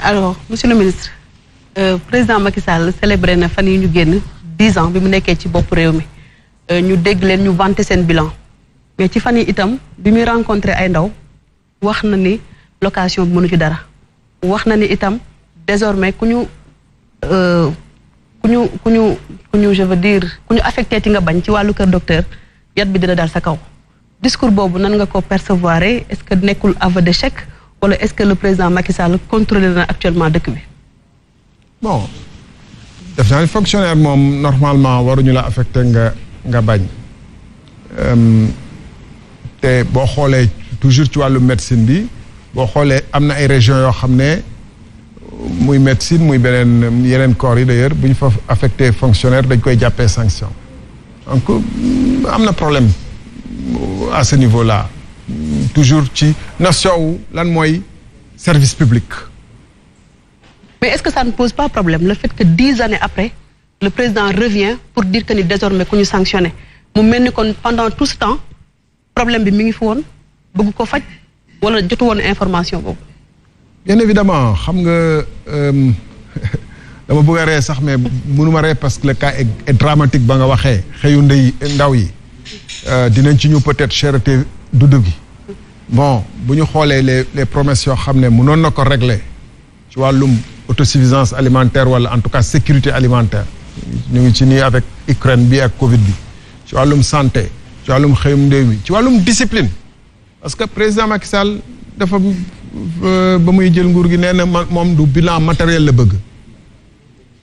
Alors monsieur le ministre président Macky Sall célébré na fan yi ñu génn 10 ans bi mu nekkee ci bopp réew mi ñu dégg leen ñu vanté seen bilan mais ci fan yi itam bi muy rencontré ay ndaw wax na ni location bi mënu ci dara wax na ni itam désormais ku ñu je veux dire ku ñu affecté ci nga bañ ci wàllu kër docteur yat bi dina dal sa kaw discours boobu nan nga ko percevoir est-ce que nekkul aveu d'échec wala est-ce que le président Macky Sall contrôlé na actuellement dëkk bi. bon def naa ni fonctionnaire moom normalement waruñu la affecté nga bañ te boo xoolee toujours ci wàllu médecine bi boo xoolee am na ay régions yoo xam ne muy médecine muy yeneen corps yi d'ailleurs bu ñu fa affecté fonctionnaire dañ koy jàppee sanction donc am na problème à ce niveau-là toujours ci notion wu lan mooy service public. Mais est-ce que ça ne pose pas problème le fait que 10 années après le président revient pour dire que ni désormais ku ñu sanctionné mu mel ni kon pendant tout ce temps problème bi mi ngi fi woon bëgg ko faj wala jotu woon information boobu. Bien évidemment xam nga dama bëgg a ree sax mais mënuma ree parce que le cas est dramatique ba nga waxee xëyu ndaw yi dinañ ci ñu peut-être cherté dund gi bon bu ñu xoolee les promesses yoo xam ne mënoon na ko régler ci wàllum autosuffisance alimentaire wala en tout cas sécurité alimentaire ñu ngi ci nii avec Ukraine bi ak Covid bi ci wàllum santé ci wàllum xëyum ndéw mi ci wàllum discipline parce que président Macky Sall dafa ba muy jël nguur gi nee na moom du bilan matériel la bëgg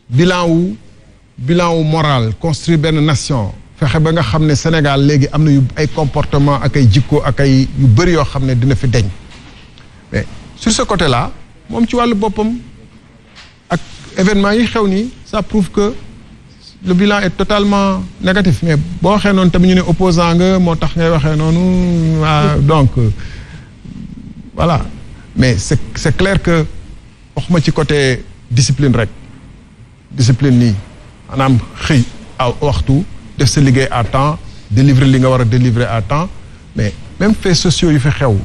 bilan wu moral construire benn nation fexe ba nga xam ne Sénégal léegi am na ay comportement ak ay jikko ak ay yu bëri yoo xam ne dina fi deñ mais sur ce côté là moom ci wàllu boppam ak événement yi xew nii ça prouve que le bilan est totalement négatif mais boo waxee noonu tamit ñu ne opposant nga moo tax ngay waxee noonu donc voilà mais c'est clair que waxuma ci côté discipline rek discipline nii maanaam xëy aw waxtu def sa liggéey à temps délivrer li nga war a délivrer à temps mais même faits sociaux yu fi xew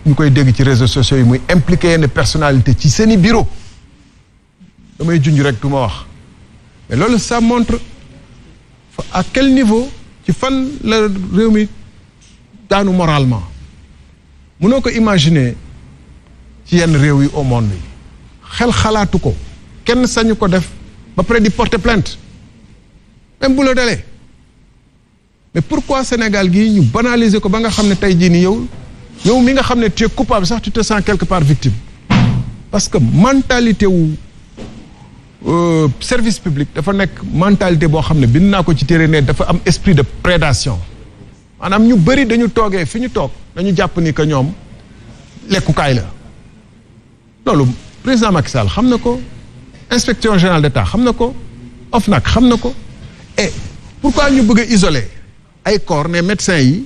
ñu koy dégg ci réseaux sociaux yi muy impliqué yenn personnalité ci seeni bureau damay junj rek du ma wax mais loolu ça montre à quel niveau ci fan la réew mi daanu moralement mënoo ko imaginer ci yenn réew yi au monde yi xel xalaatu ko kenn sañu ko def ba pare di porter plainte même bu la dalee mais pourquoi Sénégal gii ñu banaliser ko ba nga xam ne tey jii nii yow mi nga xam ne tu es coupable sax tu te sens quelque part victime parce que mentalité wu service public dafa nekk mentalité boo xam ne bind naa ko ci téere ne dafa am esprit de prédation maanaam ñu bëri dañu toogee fi ñu toog dañu jàpp ni que ñoom lekkukaay la loolu président Macky Sall xam na ko inspection générale d'État xam na ko OFNAC xam na ko et pourquoi ñu bëgg a isoler ay corps ne médecins yi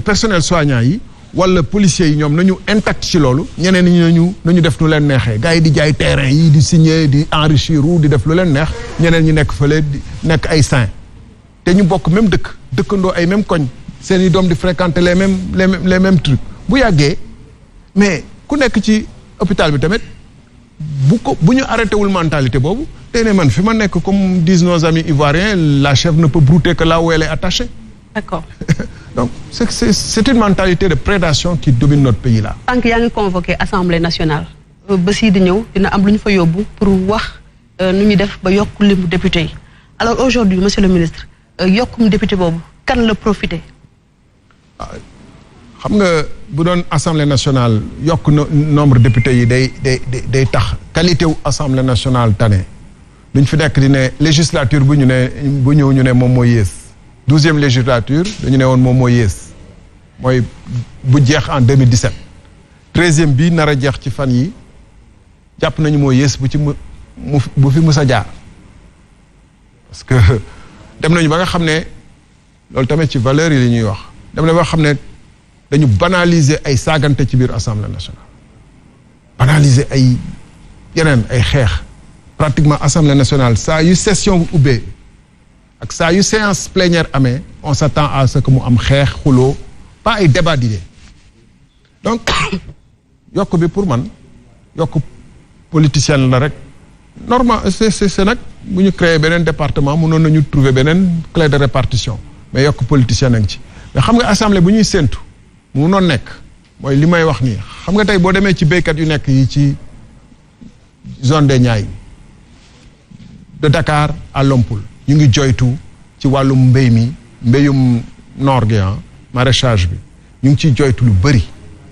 personnel soignant yi wala policiers yi ñoom nañu intact ci loolu ñeneen ñi nañu def lu leen neexee gars yi di jaay terrain yi di signer di enrichir di def lu leen neex ñeneen ñi nekk fële di nekk ay saint te ñu bokk même dëkkandoo ay même koñ seen i doom di fréquenter les mêmes trucs bu yàggee mais ku nekk ci hôpital bi tamit bu ñu arrêté wul mentalité boobu tey ne man fi ma nekk comme disent nos amis ivoiriens la chèvre ne peut brouter que là où elle est attachée. D'accord. Donc c'est une mentalité de prédation qui domine notre pays là. Tant que yaa ngi convoqué Assemblée nationale ba sii di ñëw dina am lu ñu fa yóbbu pour wax nu ñu def ba yokk limu député yi alors aujourd'hui monsieur le ministre yokkum député boobu kan la profité. xam nga bu doon Assemblée nationale yokk nombre de députés yi day tax qualité wu Assemblée nationale tane duñ fi nekk di ne législature bu ñëw ñu ne moom mooy yées 12e législature dañu ne woon moom mooy yées mooy bu jeex en 2017 13e bi nar a jeex ci fan yi jàpp nañu mooy yées bu fi mus a jaar parce que dem nañu ba nga xam ne loolu tamit ci valeurs yi li ñuy wax dem na ba nga xam ne dañu banaliser ay saagante ci biir Assemblée nationale banaliser ay yeneen ay xeex pratiquement Assemblée nationale saa yu session bu ubbee ak saa yu séance plénière amee on s'attend à ce que mu am xeex xuloo pas ay débat d'idées donc yokk bi pour man yokk politicienne la rek normal c'est nag bu ñu créer beneen département mënoon nañu trouver beneen clé de répartition mais yokk politicienne nañ ci mais xam nga assemblée bu ñuy séntu mu noon nekk mooy li may wax nii xam nga tey boo demee ci béykat yu nekk yi ci zone des Niayes de Dakar à Lompoul ñu ngi joytu ci wàllum mbéy mi mbéyum noor gi maraîchage bi ñu ngi ciy joytu lu bëri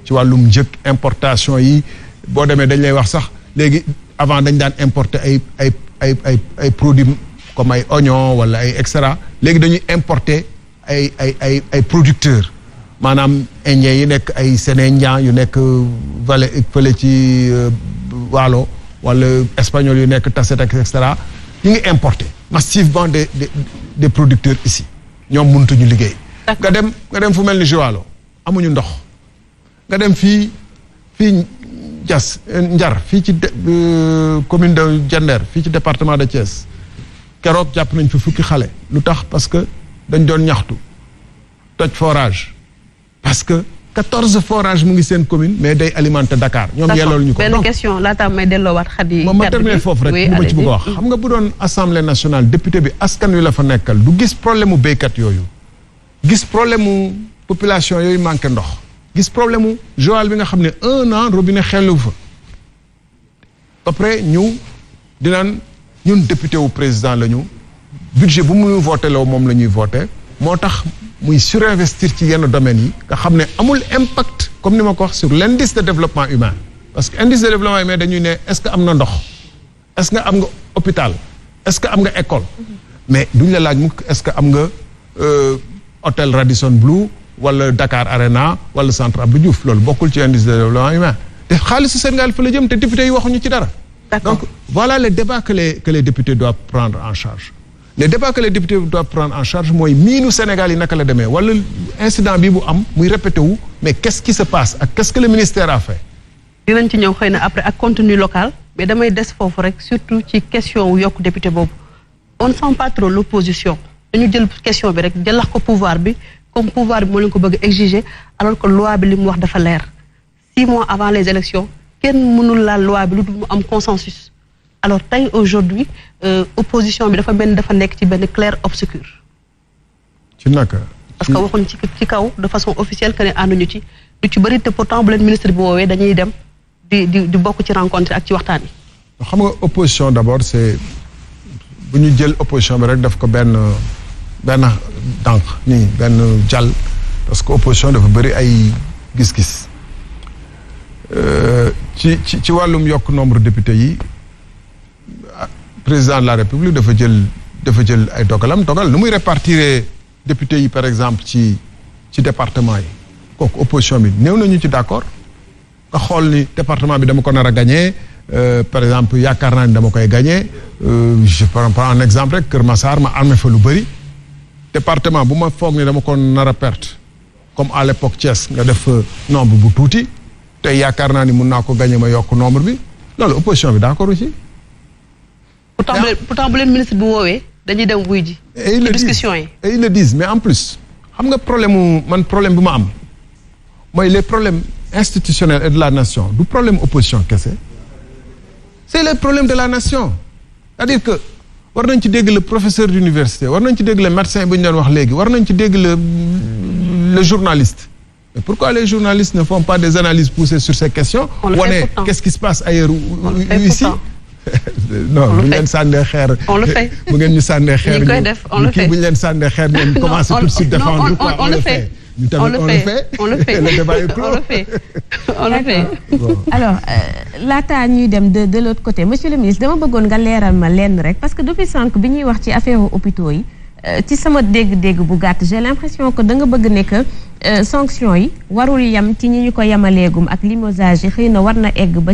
ci wàllum njëg importation yi boo demee dañ lay wax sax léegi avant dañ daan importer ay produits comme ay oignon wala ay extra léegi dañuy importer ay producteurs maanaam indien yi nekk ay sénégalais yu nekk vallée fële ci Waalo wala espagnol yu nekk Tassette et cetera ñu ngi importer massivement des producteurs ici ñoom mënutuñu liggéey. nga dem fu mel ni Joalo amuñu ndox nga dem fii Njar fii ci commune de Diender fii ci département de Thiès keroog jàpp nañ fi fukki xale lu tax parce que dañ doon ñaxtu toj forage parce que 14 forages mu ngi seen commune mais day alimenter Dakar ñoom yelloolu ñu ko benn question laata may delloowaat Khady ma terminer foofu rek bu ma ci bëgg a wax xam nga bu doon assemblée nationale député bi askan wi la fa nekkal du gis problème mu béykat yooyu gis problème mu population yooyu manqué ndox gis problème mu Joal bi nga xam ne 1 an robinet xellu fa après ñëw dinaan ñun député wu président la ñu budget bu muy voté loo moom la ñuy voté moo tax muy surinvestir ci yenn domaines yi nga xam ne amul impact comme ni ma ko wax sur l'indice de développement humain parce que indice de développement humain dañuy ne est-ce que am na ndox est-ce que am nga hôpital est-ce que am nga école mais duñ la laaj mukk est-ce que am nga hôtel Radisson Blu wala Dakar Arena wala Centre Abdou Diouf loolu bokkul ci indice de développement humain te xaalisu Sénégal fa la jëm te députés yi waxuñu ci dara. Donc voilà les débats que les députés doivent prendre en charge. Les débats que les députés doivent prendre en charge mooy miinu Sénégal yi naka la demee wala incident bi bu am muy répété wu mais qu'est-ce qui se passe ak qu'est-ce que le ministère a fait. dinañ ci ñëw xëy na après ak contenu local mais damay des foofu rek surtout ci question wu yokk député boobu on ne sent pas trop l'opposition dañu jël question bi rek jëlax ko pouvoir bi comme pouvoir bi moo leen ko bëgg exiger alors que loi bi li mu wax dafa leer 6 mois avant les élections kenn mënul laal loi bi lu dul mu am consensus alors tey aujourd'hui opposition bi dafa benn dafa nekk ci benn clair obscur. ci naka. parce que waxuñ ci kaw de façon officielle que ne ànduñu ci lu ci bëri te pourtant bu leen ministre bi woowee dañuy dem di bokk ci rencontre ak ci waxtaan yi. xam nga opposition d'abord c'est bu ñu jël opposition bi rek daf ko benn dànk nii benn jàll parce que opposition dafa bëri ay gis-gis ci wàllum yokk nombre de députés yi président de la République dafa jël ay dogal nu muy répartir députés yi par exemple ci département yi kooku opposition bi néew nañu ci d'accord nga xool ni département bi dama ko nar a gagner par exemple yaakaar naa ni dama koy gagner je prends un exemple rek Kër Massar ma amee fa lu bëri département bu ma foog ni dama ko nar a perte comme à l'époque Thiès nga def nombre bu tuuti tey yaakaar naa ni mun naa ko gagner ma yokk nombre bi loolu opposition bi d'accord aussi. pourtant bu leen ministre bi woowee dañuy dem wuy ji. ci discussion yi et ils le disent mais en plus xam nga problème bi ma am mooy les problèmes institutionnels et de la nation du problème opposition kese c'est le problème de la nation c'est-à-dire que war nañ ci dégg le professeur d'université war nañ ci dégg le médecin bu ñu doon wax léegi war nañ ci dégg le journaliste mais pourquoi les journalistes ne font pas des analyses poussées sur ces questions wane qu'est-ce qui se passe ailleurs ici non bu ñu leen sànnee xeer bu ngeen ñu sànnee xeer ñu kii bu ñu leen sànnee xeer ngeen commencer tout de suite défendre quoi on le fait ñu tamit on le fait le débat est clos on le fait alors laata ñuy dem de l'autre côté monsieur le ministre dama bëggoon nga leeral ma lenn rek parce que depuis sànq bi ñuy wax ci affaire hôpitaux yi ci sama dégg-dégg bu gàtt j'ai l'impression que da nga bëgg ne que sanction yi warul yam ci ñi ñu ko yamaleegum ak limogeage yi xëy na war na egg ba